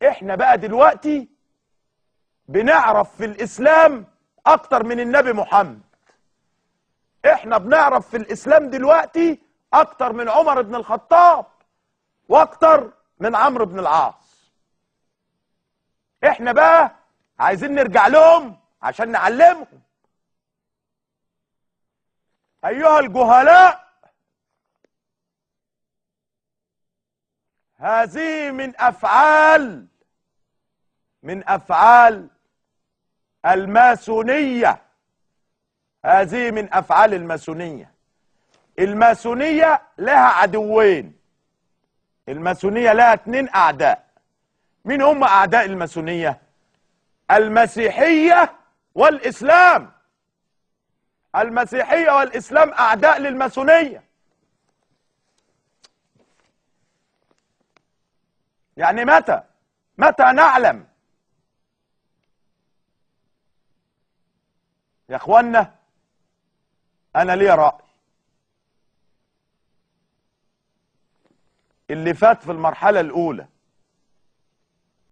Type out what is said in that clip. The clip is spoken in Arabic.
احنا بقى دلوقتي بنعرف في الاسلام اكتر من النبي محمد. احنا بنعرف في الاسلام دلوقتي اكتر من عمر بن الخطاب واكتر من عمرو بن العاص. احنا بقى عايزين نرجع لهم عشان نعلمهم. ايها الجهلاء، هذه من افعال الماسونية. هذه من افعال الماسونية. الماسونية لها عدوين. الماسونية لها 2 اعداء. مين هم اعداء الماسونية؟ المسيحية والاسلام. المسيحية والاسلام اعداء للماسونية. يعني متى نعلم يا اخوانا؟ انا ليا رأي. اللي فات في المرحلة الاولى